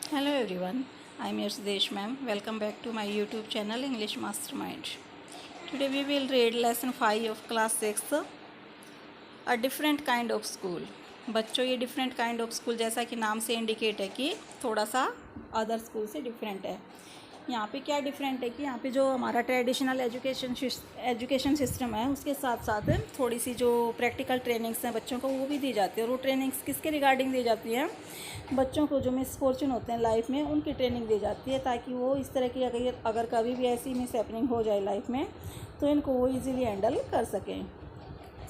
Hello everyone, I am Sudesh ma'am. Welcome back to my YouTube channel English Mastermind. Today we will read lesson 5 of class 6, A Different Kind of School. बच्चों ये different kind of school जैसा कि नाम से indicate है कि थोड़ा सा अदर स्कूल से डिफरेंट है। यहाँ पे क्या डिफरेंट है कि यहाँ पे जो हमारा ट्रेडिशनल एजुकेशन सिस्टम है उसके साथ साथ थोड़ी सी जो प्रैक्टिकल ट्रेनिंग्स हैं बच्चों को वो भी दी जाती है। और वो ट्रेनिंग्स किसके रिगार्डिंग दी जाती हैं? बच्चों को जो मिसफॉर्चून होते हैं लाइफ में उनकी ट्रेनिंग दी जाती है, ताकि वो इस तरह की अगर कभी भी ऐसी मिस हैपनिंग हो जाए लाइफ में तो इनको वो ईज़िली हैंडल कर सकें।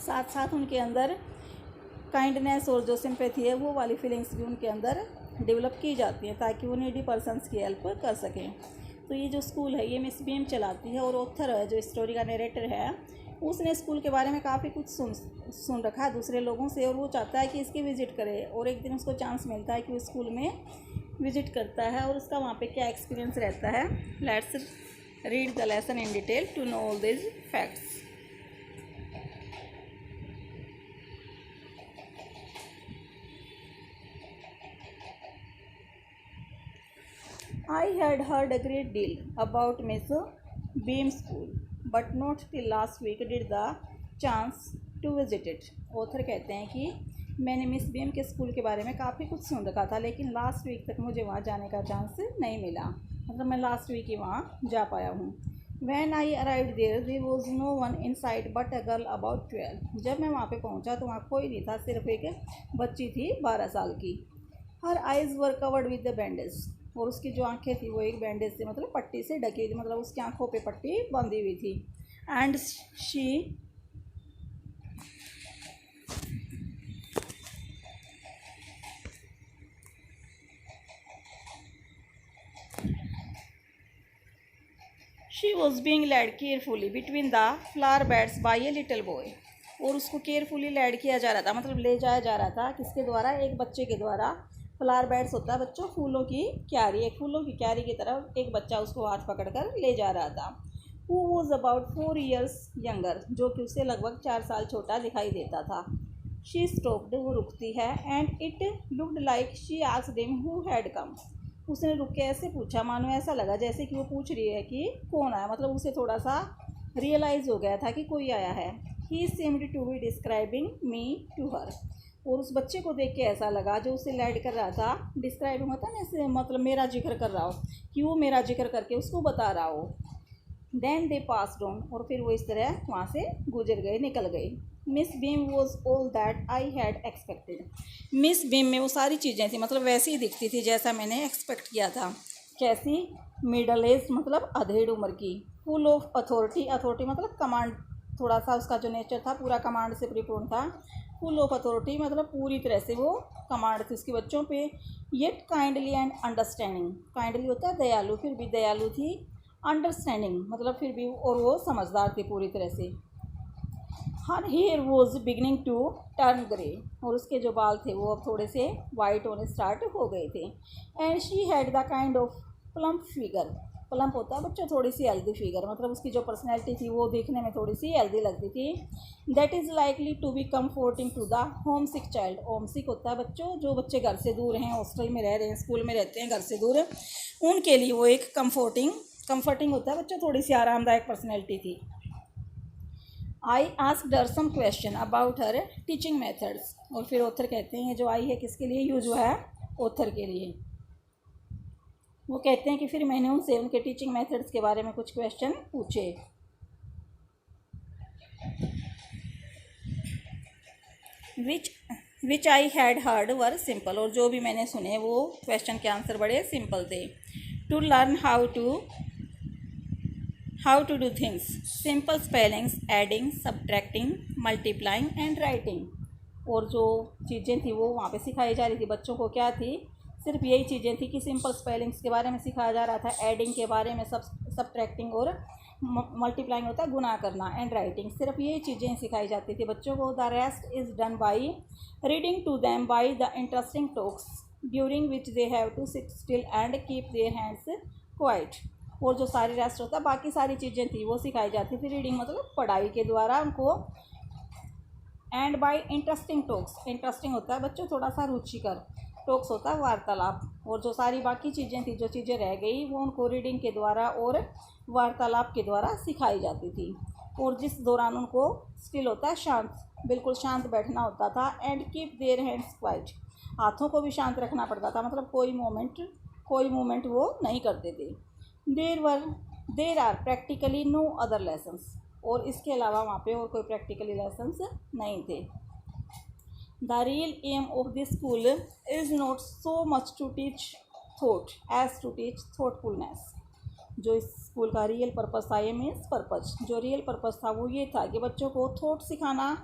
साथ साथ उनके अंदर काइंडनेस और जो सिंपैथी है वो वाली फीलिंग्स भी उनके अंदर डेवलप की जाती हैं, ताकि वो नीडी पर्सनस की हेल्प कर सकें। तो ये जो स्कूल है ये मिस बीम चलाती है, और ऑथर है जो स्टोरी का नरेटर है उसने स्कूल के बारे में काफ़ी कुछ सुन रखा है दूसरे लोगों से, और वो चाहता है कि इसकी विज़िट करे। और एक दिन उसको चांस मिलता है कि वो स्कूल में विज़िट करता है और उसका वहाँ पे क्या एक्सपीरियंस रहता है। Let's read the lesson in detail to know all this facts. I had heard a great deal about Miss Beam School, but not till last week did the chance to visit it. Author कहते हैं कि मैंने miss beam के school के बारे में काफ़ी कुछ सुन रखा था, लेकिन लास्ट वीक तक मुझे वहाँ जाने का चांस नहीं मिला। मतलब मैं लास्ट वीक ही वहाँ जा पाया हूँ। When I arrived there was no one inside but a girl about 12. जब मैं वहाँ पे पहुँचा तो वहाँ कोई नहीं था, सिर्फ एक बच्ची थी 12 साल की। हर eyes were covered with the bandage, और उसकी जो आंखें थी वो एक बैंडेज से मतलब पट्टी से ढकी हुई थी, मतलब उसकी आंखों पे पट्टी बंधी हुई थी। And she was being led carefully between the flower beds by a little boy. और उसको केयरफुली लेड किया जा रहा था, मतलब ले जाया जा रहा था किसके द्वारा? एक बच्चे के द्वारा। फ्लावर बेड्स होता है बच्चों फूलों की क्यारी, एक फूलों की क्यारी की तरफ एक बच्चा उसको हाथ पकड़कर ले जा रहा था। Who was about 4 years younger, जो कि उससे लगभग 4 साल छोटा दिखाई देता था। शी स्टॉप्ड, वो रुकती है। And it looked like she asked him who had come, उसने रुक के ऐसे पूछा मानो ऐसा लगा जैसे कि वो पूछ रही है कि कौन आया, मतलब उसे थोड़ा सा रियलाइज़ हो गया था कि कोई आया है। He seemed to be describing me to her, और उस बच्चे को देख के ऐसा लगा जो उसे लैड कर रहा था। डिस्क्राइबिंग होता है ना, ऐसे मतलब मेरा जिक्र कर रहा हो, कि वो मेरा जिक्र करके उसको बता रहा हो। देन दे पास्ड ऑन, और फिर वो इस तरह वहाँ से गुजर गए, निकल गए। Miss beam was all that I had expected. Miss beam में वो सारी चीज़ें थी, मतलब वैसी ही दिखती थी जैसा मैंने एक्सपेक्ट किया था। कैसी? मिडल एज, मतलब अधेड़ उम्र की। फुल ऑफ अथॉरिटी, अथॉरिटी मतलब कमांड, थोड़ा सा उसका जो नेचर था पूरा कमांड से परिपूर्ण था। फुल ऑफ अथॉरिटी मतलब पूरी तरह से वो कमांड थी उसके बच्चों पे। Yet kindly and understanding, kindly होता है दयालु, फिर भी दयालु थी। अंडरस्टैंडिंग मतलब फिर भी, और वो समझदार थी पूरी तरह से। Her hair was beginning to turn grey, और उसके जो बाल थे वो अब थोड़े से वाइट होने स्टार्ट हो गए थे। And she had the kind of plump figure, plump होता है बच्चों थोड़ी सी हेल्दी फिगर, मतलब उसकी जो पर्सनैलिटी थी वो देखने में थोड़ी सी हेल्दी लगती थी। That is likely to be comforting to the homesick child. Homesick होता है बच्चों जो बच्चे घर से दूर हैं, हॉस्टल में रह रहे हैं, स्कूल में रहते हैं घर से दूर, उनके लिए वो एक कम्फर्टिंग होता है बच्चों, थोड़ी सी आरामदायक पर्सनैलिटी थी। I asked her some question about her teaching methods, और फिर ऑथर कहते हैं जो आई है किसके लिए यूज हुआ है? ऑथर के लिए। वो कहते हैं कि फिर मैंने उनसे उनके टीचिंग मेथड्स के बारे में कुछ क्वेश्चन पूछे। Which I had heard were simple, और जो भी मैंने सुने वो क्वेश्चन के आंसर बड़े सिंपल थे। To learn how to do things, simple spellings, adding, subtracting, multiplying and writing. और जो चीज़ें थी वो वहाँ पे सिखाई जा रही थी बच्चों को, क्या थी? सिर्फ यही चीज़ें थी कि सिंपल स्पेलिंग्स के बारे में सिखाया जा रहा था, एडिंग के बारे में, सब्ट्रैक्टिंग और मल्टीप्लाइंग होता है गुना करना, एंड राइटिंग, सिर्फ यही चीज़ें सिखाई जाती थी बच्चों को। The rest is done by reading to them by the interesting talks during which they have to sit still and keep their hands quiet. और जो सारी रेस्ट होता है बाकी सारी चीज़ें थी वो सिखाई जाती थी रीडिंग मतलब पढ़ाई के द्वारा उनको। And by interesting talks, interesting होता है बच्चों थोड़ा सा रुचिकर, टॉक्स होता है वार्तालाप, और जो सारी बाकी चीज़ें थी, जो चीज़ें रह गई, वो उनको रीडिंग के द्वारा और वार्तालाप के द्वारा सिखाई जाती थी। और जिस दौरान उनको स्किल होता है शांत, बिल्कुल शांत बैठना होता था। And keep their hands quite, हाथों को भी शांत रखना पड़ता था, मतलब कोई मूवमेंट वो नहीं करते थे। There are practically no other lessons, और इसके अलावा वहाँ पे और कोई प्रैक्टिकली लेसन्स नहीं थे। The real aim of this school is not so much to teach thought as to teach thoughtfulness. जो इस स्कूल का रियल पर्पस था, ये मीन्स पर्पस, जो रियल पर्पस था वो ये था कि बच्चों को थॉट सिखाना,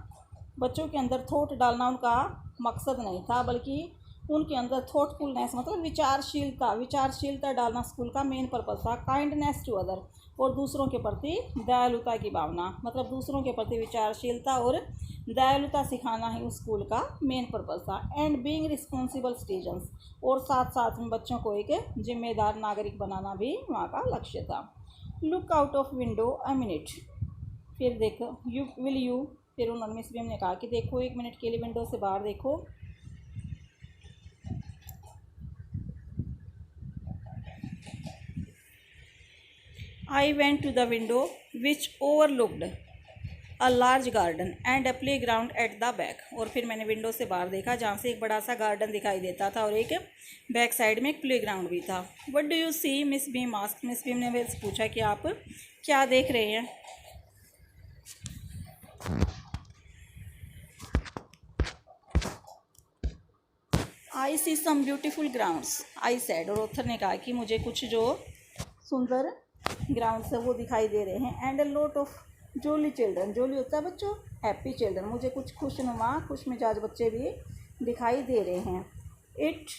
बच्चों के अंदर थॉट डालना उनका मकसद नहीं था, बल्कि उनके अंदर थॉटफुलनेस मतलब विचारशीलता डालना स्कूल का मेन पर्पस था। काइंडनेस टू अदर, और दूसरों के प्रति दयालुता की भावना, मतलब दूसरों के प्रति विचारशीलता और दयालुता सिखाना ही उस स्कूल का मेन पर्पस था। एंड बीइंग रिस्पॉन्सिबल सिटीजन्स, और साथ साथ में बच्चों को एक जिम्मेदार नागरिक बनाना भी वहाँ का लक्ष्य था। Look out of window a minute, फिर देखो फिर उन्होंने मिस बीम ने कहा कि देखो 1 मिनट के लिए विंडो से बाहर देखो। I went to the window which overlooked a large garden and a playground at the back, और फिर मैंने विंडो से बाहर देखा जहाँ से एक बड़ा सा गार्डन दिखाई देता था और एक बैक साइड में एक प्ले ग्राउंड भी था। What do you see, Miss Beam asked, Miss Beam ने मेरे से पूछा कि आप क्या देख रहे हैं। I see some beautiful grounds, I said, और ऑथर ने कहा कि मुझे कुछ जो सुंदर ग्राउंड्स है वो दिखाई दे रहे हैं। And a lot of jolly children, jolly होता है बच्चों, हैप्पी चिल्ड्रन, मुझे कुछ खुश मिजाज बच्चे भी दिखाई दे रहे हैं। It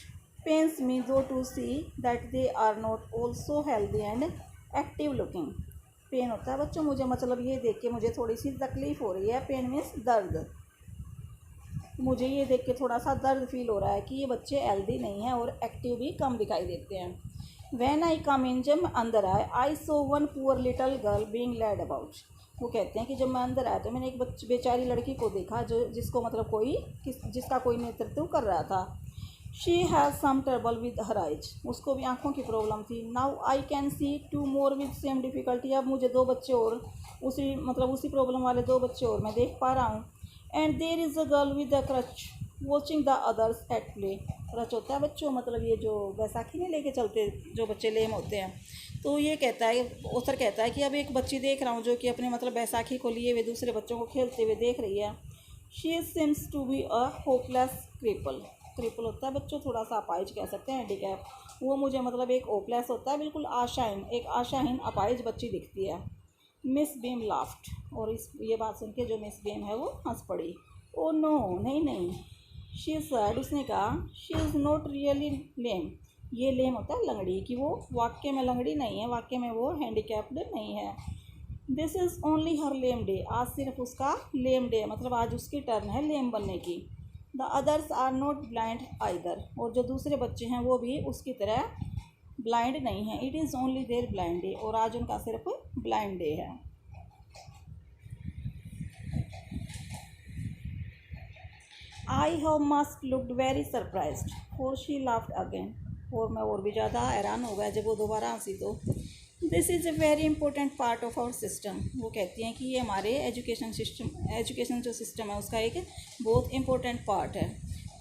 pains me though to see that they are not also healthy and active looking. Pain होता है बच्चों, मुझे मतलब ये देख के मुझे थोड़ी सी तकलीफ़ हो रही है। पेन मीन्स दर्द, मुझे ये देख के थोड़ा सा दर्द फील हो रहा है कि ये बच्चे हेल्दी नहीं हैं और एक्टिव भी कम दिखाई देते हैं। व्हेन आई कम इन, जब मैं अंदर आए, I saw one poor little girl being led about. वो कहते हैं कि जब मैं अंदर आया तो मैंने एक बेचारी लड़की को देखा जिसका कोई नेतृत्व कर रहा था। She has some trouble with her eyes, उसको भी आँखों की प्रॉब्लम थी। Now I can see 2 more with same difficulty, अब मुझे 2 बच्चे और उसी प्रॉब्लम वाले 2 बच्चे और मैं देख पा रहा हूँ। And there is a girl with a crutch watching the others at play. Crutch होता है बच्चों, मतलब ये जो बैसाखी नहीं लेके चलते जो बच्चे लेम होते हैं। तो ये कहता है, ऑथर कहता है कि अब एक बच्ची देख रहा हूँ जो कि अपने मतलब बैसाखी को लिए हुए दूसरे बच्चों को खेलते हुए देख रही है। She seems to be a hopeless cripple, cripple होता है बच्चों थोड़ा सा अपाहिज कह सकते हैं, हैंडीकैप। वो मुझे मतलब एक होपलेस होता है, बिल्कुल एक आशाहीन अपाहिज बच्ची दिखती है। मिस बीम लाफ्ट, और ये बात सुन के जो मिस बीम है वो हंस पड़ी। ओ नो, नहीं, शी सैड, उसने कहा, शी इज़ नॉट रियली लेम, ये लेम होता है लंगड़ी, कि वो वाक्य में लंगड़ी नहीं है, वाक्य में वो हैंडीकैप्ड नहीं है। This is only her lame day, आज सिर्फ उसका लेम डे, मतलब आज उसकी टर्न है लेम बनने की। The others are not blind either, और जो दूसरे बच्चे हैं वो भी उसकी तरह ब्लाइंड नहीं है। It is only their blind day, और आज उनका सिर्फ ब्लाइंड डे है। I have must looked very surprised for she laughed again, और मैं और भी ज़्यादा हैरान हो गया जब वो दोबारा हंसी। तो this is a very important part of our system, वो कहती हैं कि ये हमारे एजुकेशन जो सिस्टम है उसका एक बहुत इंपॉर्टेंट पार्ट है।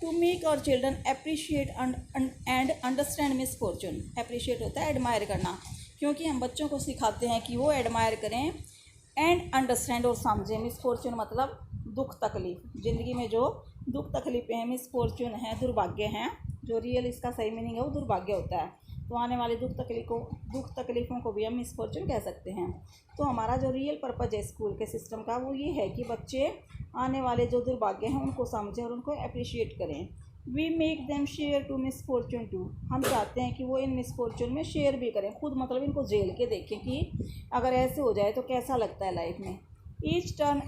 To make our children appreciate and understand misfortune, appreciate होता है एडमायर करना, क्योंकि हम बच्चों को सिखाते हैं कि वो एडमायर करें, एंड अंडरस्टैंड और समझें। मिस फॉर्चून मतलब दुख तकलीफ़, ज़िंदगी में जो दुख तकलीफ़ें हैं, मिस फॉर्चून है, दुर्भाग्य हैं, जो रियल इसका सही मीनिंग है वो दुर्भाग्य होता है। तो आने वाले दुख तकलीफ़ों को भी हम मिस फॉर्चून कह सकते हैं। तो हमारा जो रियल पर्पज़ है स्कूल के सिस्टम का वो ये है कि बच्चे आने वाले जो दुर्भाग्य हैं उनको समझें और उनको अप्रिशिएट करें। We make them share to misfortune too, हम चाहते हैं कि वो इन मिस फॉर्चून में शेयर भी करें खुद, मतलब इनको झेल के देखें कि अगर ऐसे हो जाए तो कैसा लगता है लाइफ में। Each term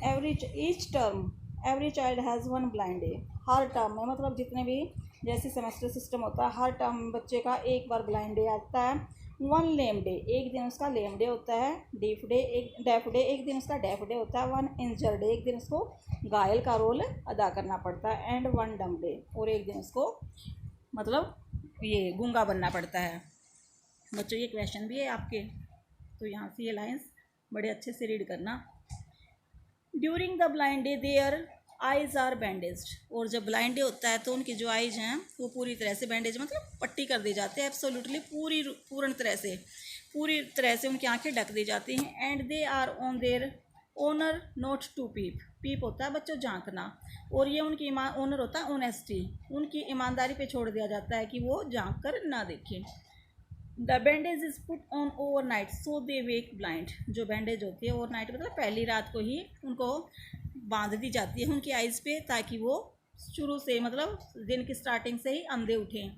every child has one blind day, her term में मतलब जितने भी जैसे सेमेस्टर सिस्टम होता है, हर टर्म में बच्चे का एक बार ब्लाइंड डे आता है। वन लेम डे, एक दिन उसका लेम डे होता है। डेफ डे एक दिन उसका डेफ डे होता है। वन इंजर्ड डे, एक दिन उसको घायल का रोल अदा करना पड़ता है। एंड वन डम डे, और एक दिन उसको मतलब ये गूंगा बनना पड़ता है। बच्चों ये क्वेश्चन भी है आपके, तो यहाँ से ये लाइंस बड़े अच्छे से रीड करना। During the blind day their eyes are bandaged, और जब ब्लाइंड डे होता है तो उनकी जो आइज हैं वो पूरी तरह से बैंडेज मतलब पट्टी कर दी जाती है, एब्सोल्युटली पूर्ण तरह से उनकी आंखें ढक दी जाती हैं। And they are on their honour not to peep, peep होता है बच्चों झांकना, और ये उनकी ओनर होता है ऑनेस्टी, उनकी ईमानदारी पे छोड़ दिया जाता है कि वो झांक कर ना देखें। The bandage is put on over night so they wake blind, जो बैंडेज होती है ओवर नाइट मतलब पहली रात को ही उनको बांध दी जाती है उनकी आइज़ पे, ताकि वो शुरू से मतलब दिन की स्टार्टिंग से ही अंधे उठें।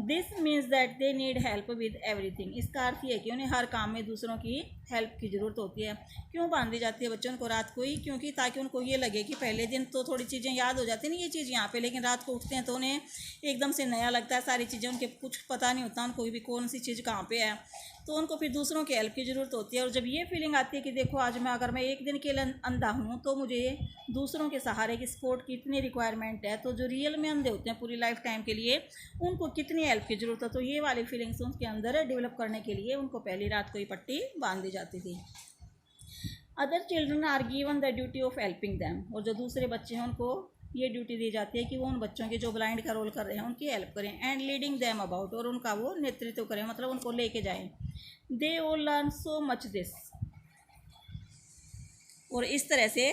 This means that they need help with everything, इसका अर्थ ये है कि उन्हें हर काम में दूसरों की हेल्प की ज़रूरत होती है। क्यों बांध दी जाती है बच्चों को रात को ही? क्योंकि ताकि उनको ये लगे कि पहले दिन तो थोड़ी चीज़ें याद हो जाती हैं, ये चीज़ यहाँ पे, लेकिन रात को उठते हैं तो उन्हें एकदम से नया लगता है, सारी चीज़ें उनके कुछ पता नहीं होता उनको भी कौन सी चीज़ कहाँ पे है, तो उनको फिर दूसरों की हेल्प की ज़रूरत होती है। और जब ये फीलिंग आती है कि देखो आज अगर मैं एक दिन के लिए अंधा हूँ तो मुझे दूसरों के सहारे की सपोर्ट की इतनी रिक्वायरमेंट है, तो जो रियल में अंधे होते हैं पूरी लाइफ टाइम के लिए उनको कितनी हेल्प की ज़रूरत है, तो ये वाली फीलिंग्स उनके अंदर डेवलप करने के लिए उनको पहली रात को ही पट्टी बांध दी जाती थी। Other children are given the duty of helping them, और जो दूसरे बच्चे हैं उनको ये ड्यूटी दी जाती है कि वो उन बच्चों के जो ब्लाइंड का रोल कर रहे हैं उनकी हेल्प करें। एंड लीडिंग दैम अबाउट, और उनका वो नेतृत्व करें मतलब उनको लेके जाएं। They all learn so much this, और इस तरह से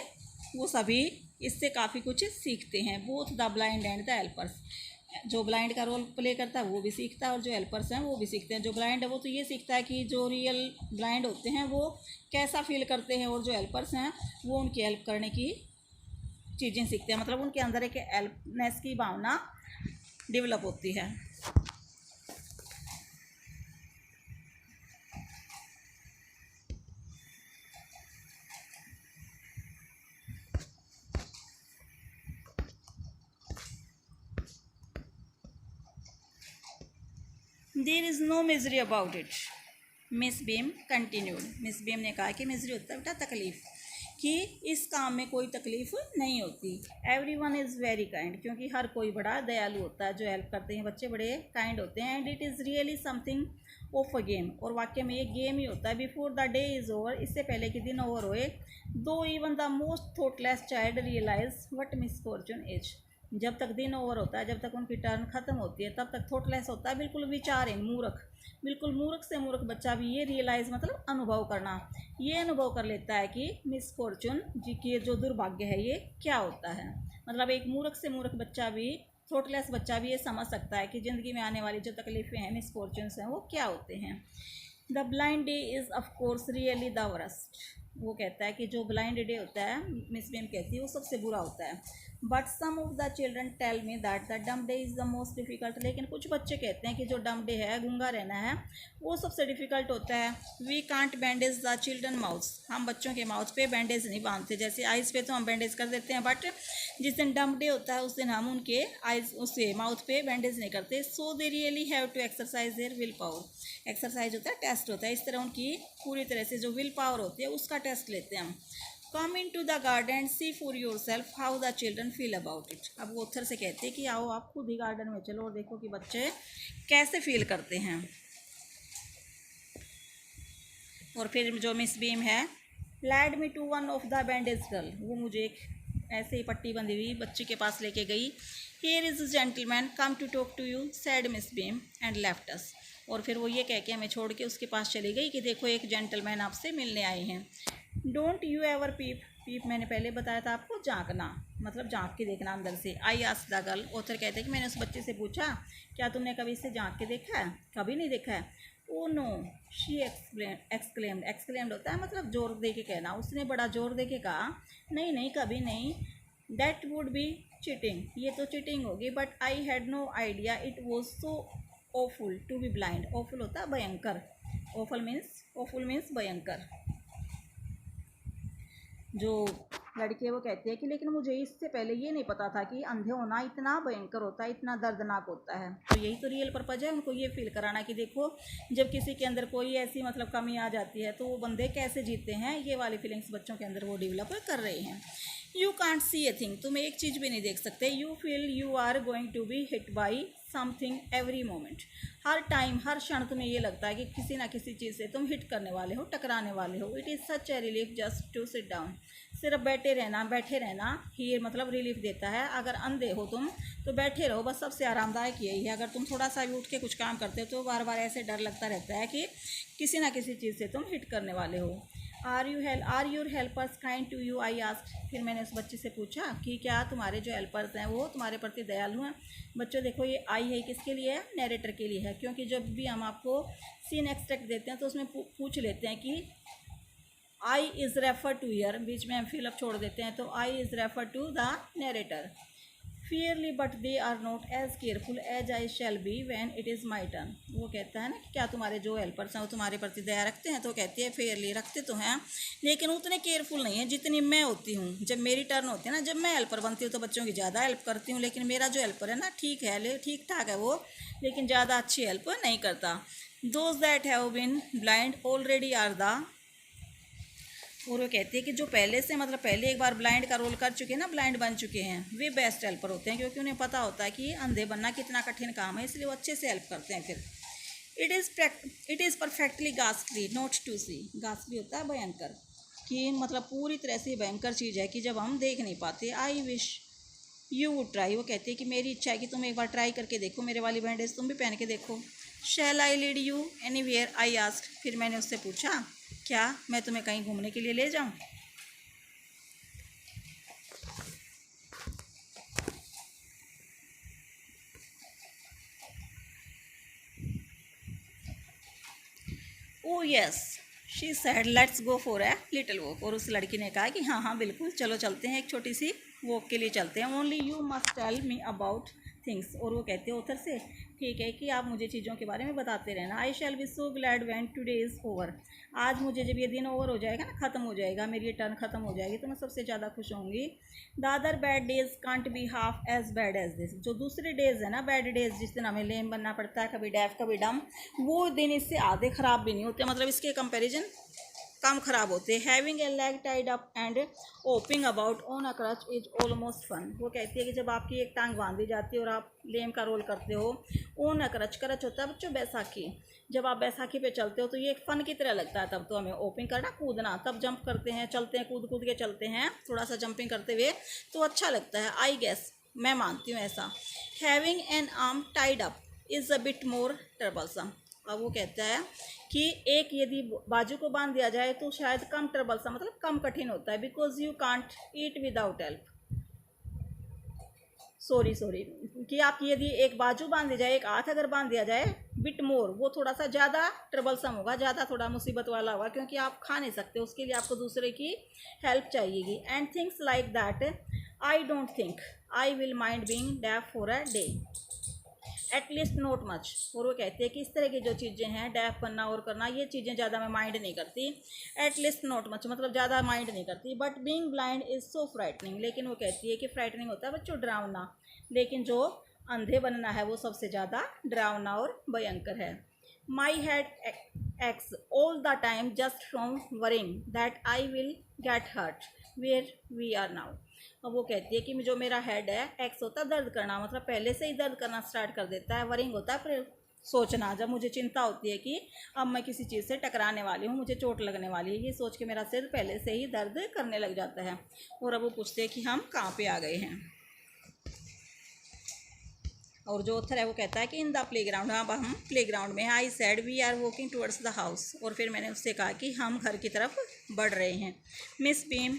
वो सभी इससे काफ़ी कुछ सीखते हैं। Both the blind and the helpers, जो ब्लाइंड का रोल प्ले करता है वो भी सीखता है और जो हेल्पर्स हैं वो भी सीखते हैं। जो ब्लाइंड है वो तो ये सीखता है कि जो रियल ब्लाइंड होते हैं वो कैसा फील करते हैं, और जो हेल्पर्स हैं वो उनकी हेल्प करने की चीज़ें सीखते हैं, मतलब उनके अंदर एक हेल्पनेस की भावना डेवलप होती है। There is no misery about it, Miss Beam continued. Miss Beam ने कहा कि मिजरी होता है बेटा तकलीफ़, कि इस काम में कोई तकलीफ़ नहीं होती। Every one is very kind, क्योंकि हर कोई बड़ा दयालु होता है, जो हेल्प करते हैं बच्चे बड़े काइंड होते हैं। And it is really something of a game, और वाकई में ये गेम ही होता है। Before the day is over, इससे पहले कि दिन ओवर होए। Though even the most thoughtless child realise what misfortune is, जब तक दिन ओवर होता है, जब तक उनकी टर्न ख़त्म होती है, तब तक थॉटलेस होता है, बिल्कुल विचारहीन, मूर्ख, बिल्कुल मूर्ख से मूर्ख बच्चा भी ये रियलाइज़ मतलब अनुभव करना, ये अनुभव कर लेता है कि मिसफॉर्चून जी की जो दुर्भाग्य है ये क्या होता है। मतलब एक मूर्ख से मूर्ख बच्चा भी, थॉटलेस बच्चा भी ये समझ सकता है कि ज़िंदगी में आने वाली जो तकलीफ़ें हैं, मिसफॉर्चून्स हैं, वो क्या होते हैं। The blind day is of course really the worst, वो कहता है कि जो ब्लाइंड डे होता है, मिस बीम कहती है, वो सबसे बुरा होता है। But some of the children tell me that the dumb day is the most difficult, लेकिन कुछ बच्चे कहते हैं कि जो डम डे है, गूंगा रहना है, वो सबसे डिफ़िकल्ट होता है। We can't bandage the children mouths, हम बच्चों के माउथ पे बैंडेज नहीं बांधते, जैसे आइज़ पे तो हम बैंडेज कर देते हैं, बट जिस दिन डम डे होता है उस दिन हम उनके आइज़ उससे माउथ पे बैंडेज नहीं करते। So they really have to exercise their will power, exercise होता है, टेस्ट होता है, इस तरह उनकी पूरी तरह से जो विल पावर होती है उसका टेस्ट लेते हैं हम। Come in to the garden see for yourself how the children feel about it, अब वो ऑथर से कहते हैं कि आओ आप खुद ही गार्डन में चलो और देखो कि बच्चे कैसे फील करते हैं। और फिर जो मिस बीम है, led me to one of the bandage girl, वो मुझे एक ऐसे ही पट्टी बंधी हुई बच्चे के पास लेके गई। Here is gentleman come to talk to you said Miss Beam and left us, और फिर वो ये कह के हमें छोड़ के उसके पास चली गई कि देखो एक जेंटलमैन आपसे मिलने आए हैं। डोंट यू एवर पीप, पीप मैंने पहले बताया था आपको, झांकना मतलब झांक के देखना अंदर से। I asked the girl, author कहते हैं कि मैंने उस बच्चे से पूछा क्या तुमने कभी इससे झांक के देखा है? कभी नहीं देखा है। Oh no she exclaimed, exclaimed होता है मतलब जोर दे के कहना, उसने बड़ा जोर दे के कहा नहीं नहीं कभी नहीं। दैट वुड बी चीटिंग, ये तो चीटिंग होगी। But I had no idea it was so awful to be blind, awful होता है भयंकर, ऑफुल मीन्स भयंकर। जो लड़की है वो कहती है कि लेकिन मुझे इससे पहले ये नहीं पता था कि अंधे होना इतना भयंकर होता है, इतना दर्दनाक होता है। तो यही तो रियल पर्पज है, उनको ये फील कराना कि देखो जब किसी के अंदर कोई ऐसी मतलब कमी आ जाती है तो वो बंदे कैसे जीते हैं, ये वाली फीलिंग्स बच्चों के अंदर वो डेवलप कर रहे हैं। You can't see a thing, तुम एक चीज़ भी नहीं देख सकते। You feel you are going to be hit by something every moment, हर टाइम हर क्षण तुम्हें ये लगता है कि किसी ना किसी चीज़ से तुम हिट करने वाले हो, टकराने वाले हो। It is such a relief just to sit down, सिर्फ बैठे रहना ही मतलब रिलीफ देता है। अगर अंधे हो तुम तो बैठे रहो, बस सबसे आरामदायक यही है। अगर तुम थोड़ा सा भी उठ के कुछ काम करते हो तो बार बार ऐसे डर लगता रहता है कि किसी ना किसी चीज़ से तुम हिट करने वाले हो। Are your helpers kind to you, I asked, फिर मैंने उस बच्चे से पूछा कि क्या तुम्हारे जो हेल्पर्स हैं वो तुम्हारे प्रति दयालु हैं। बच्चों देखो, ये आई है किसके लिए है, नैरेटर के लिए है, क्योंकि जब भी हम आपको सीन एक्सट्रैक्ट देते हैं तो उसमें पूछ लेते हैं कि I is refer to her, बीच में हम फिलअप छोड़ देते हैं, तो I is refer to the narrator. Fearfully but they are not as careful as I shall be when it is my turn. वो कहता है ना कि क्या तुम्हारे जो हेल्पर्स हैं वो तुम्हारे प्रति दया रखते हैं, तो कहती है फेयरली, रखते तो हैं लेकिन उतने केयरफुल नहीं है जितनी मैं होती हूँ। जब मेरी टर्न होती है ना, जब मैं हेल्पर बनती हूँ तो बच्चों की ज़्यादा हेल्प करती हूँ, लेकिन मेरा जो हेल्पर है ना ठीक है, ठीक ठाक है वो, लेकिन ज़्यादा अच्छी हेल्प नहीं करता। Those that have been blind already are the, और वो कहती है कि जो पहले से मतलब पहले एक बार ब्लाइंड का रोल कर चुके हैं ना, ब्लाइंड बन चुके हैं, वे बेस्ट हेल्पर होते हैं, क्योंकि उन्हें पता होता है कि अंधे बनना कितना कठिन काम है, इसलिए वो अच्छे से हेल्प करते हैं। फिर it is perfectly ghastly not to see, ghastly होता है भयंकर, कि मतलब पूरी तरह से भयंकर चीज़ है कि जब हम देख नहीं पाते। I wish you would try, वो कहती है कि मेरी इच्छा है कि तुम एक बार ट्राई करके देखो, मेरे वाली बैंडेज तुम भी पहन के देखो। Shall I lead you anywhere, I asked, फिर मैंने उससे पूछा क्या मैं तुम्हें कहीं घूमने के लिए ले जाऊं। ओ yes she said, let's go for a little walk, और उस लड़की ने कहा कि हाँ हाँ बिल्कुल, चलो चलते हैं, एक छोटी सी वॉक के लिए चलते हैं। Only you must tell me about things, और वो कहते हैं उधर से ठीक है कि आप मुझे चीज़ों के बारे में बताते रहना। I shall be so glad when today is over, आज मुझे जब ये दिन ओवर हो जाएगा ना, ख़त्म हो जाएगा, मेरी ये टर्न ख़त्म हो जाएगी, तो मैं सबसे ज़्यादा खुश होंगी। The other bad days can't be half as bad as this, जो दूसरे डेज है ना बैड डेज, जिस दिन हमें लेम बनना पड़ता है, कभी डेफ कभी डम, वो दिन इससे आधे ख़राब भी नहीं होते, मतलब इसके कंपेरिजन कम ख़राब होते हैं। Having a leg tied up and hopping about on a crutch is almost fun, वो कहती है कि जब आपकी एक टांग बांधी जाती है और आप लेम का रोल करते हो, ऑन अ क्रच, क्रच होता है बच्चों बैसाखी, जब आप बैसाखी पे चलते हो तो ये एक फ़न की तरह लगता है। तब तो हमें ओपिंग करना, कूदना, तब जंप करते हैं, चलते हैं, कूद कूद के चलते हैं, थोड़ा सा जंपिंग करते हुए, तो अच्छा लगता है। आई गेस, मैं मानती हूँ ऐसा। Having an arm tied up is a bit more troublesome, अब वो कहता है कि एक यदि बाजू को बांध दिया जाए तो शायद कम ट्रबलसम, मतलब कम कठिन होता है। Because you can't eat without help, sorry कि आप यदि एक बाजू बांध दी जाए, एक हाथ अगर बांध दिया जाए, बिट मोर, वो थोड़ा सा ज़्यादा ट्रबलसम होगा, ज़्यादा थोड़ा मुसीबत वाला होगा, क्योंकि आप खा नहीं सकते, उसके लिए आपको दूसरे की हेल्प चाहिएगी। And things like that I don't think I will mind being deaf for a day, at least not much, और वो कहते हैं कि इस तरह की जो चीज़ें हैं, डेफ करना और करना, ये चीज़ें ज़्यादा मैं माइंड नहीं करती। एटलीस्ट नॉट मच मतलब ज़्यादा माइंड नहीं करती। But being blind is so frightening, लेकिन वो कहती है कि फ्राइटनिंग होता है बच्चों डरावना, लेकिन जो अंधे बनना है वो सबसे ज़्यादा डरावना और भयंकर है। My head aches all the time just from worrying that I will get hurt where we are now, अब वो कहती है कि जो मेरा हेड है, एक्स होता है दर्द करना, मतलब पहले से ही दर्द करना स्टार्ट कर देता है। वरिंग होता है फिर सोचना, जब मुझे चिंता होती है कि अब मैं किसी चीज़ से टकराने वाली हूँ, मुझे चोट लगने वाली है, ये सोच के मेरा सिर पहले से ही दर्द करने लग जाता है। और अब वो पूछते हैं कि हम कहाँ पे आ गए हैं, और जो ऑथर है वो कहता है कि इन द प्ले ग्राउंड, अब हम प्ले ग्राउंड में हैं। I said we are walking towards the house, और फिर मैंने उससे कहा कि हम घर की तरफ बढ़ रहे हैं। Miss beam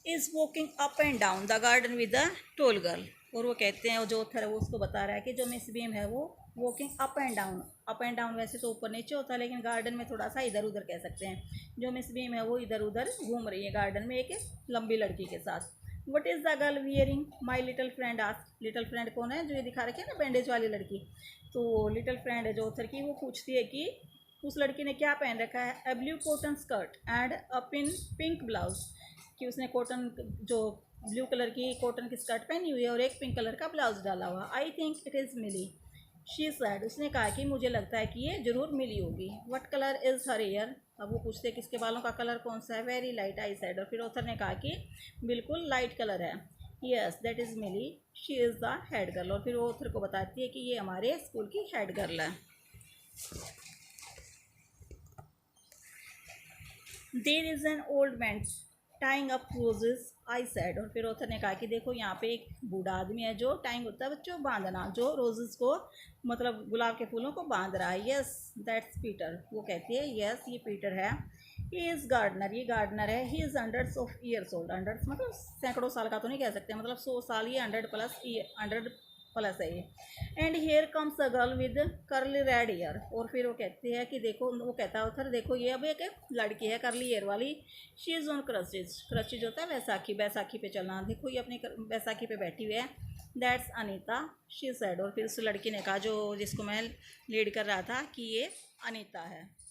is walking up and down the garden with a tall girl, और वो कहते हैं, जो ऑथर है वो उसको बता रहा है कि जो मिस बीम है वो वॉकिंग अप एंड डाउन वैसे तो ऊपर नीचे होता है, लेकिन गार्डन में थोड़ा सा इधर उधर कह सकते हैं। जो मिस बीम है वो इधर उधर घूम रही है गार्डन में एक लंबी लड़की के साथ। What is the girl wearing, my little friend ask, little friend कौन है, जो ये दिखा रखे है ना बैंडेज वाली लड़की, तो लिटल फ्रेंड है जो ऑथर की, वो पूछती है कि उस लड़की ने क्या पहन रखा है। A blue cotton skirt and a pink blouse, कि उसने कॉटन जो ब्लू कलर की कॉटन की स्कर्ट पहनी हुई है और एक पिंक कलर का ब्लाउज डाला हुआ। I think it is Milly, she said, उसने कहा कि मुझे लगता है कि ये जरूर मिली होगी। What colour is her hair, अब वो पूछते हैं किसके बालों का कलर कौन सा है। वेरी लाइट, आई सैड, और फिर ऑथर ने कहा कि बिल्कुल लाइट कलर है। Yes that is Milly, she is the head girl, और फिर वो ऑथर को बताती है कि ये हमारे स्कूल की हेड गर्ल है। There is an old man tying up roses, I sad, और फिर ऑथर ने कहा कि देखो यहाँ पे एक बूढ़ा आदमी है जो टाइंग होता है बच्चों बांधना, जो रोजेज को मतलब गुलाब के फूलों को बांध रहा है। यस दैट्स पीटर, वो कहती है यस ये पीटर है। ही इज़ गार्डनर, ये गार्डनर है। He is hundreds of years old, hundreds मतलब सैकड़ों साल का तो नहीं कह सकते, मतलब 100 साल, ये 100+ है ये। And here comes a girl with curly red year, और फिर वो कहते हैं कि देखो, वो कहता है उधर देखो ये अब एक लड़की है कर्ली ईयर वाली। She is on crutches, crutches होता है बैसाखी, बैसाखी पे चलना, देखो ये अपनी बैसाखी पे बैठी हुई है। दैट्स अनीता, शी सेड, और फिर उस लड़की ने कहा जो जिसको मैं लीड कर रहा था कि ये अनीता है।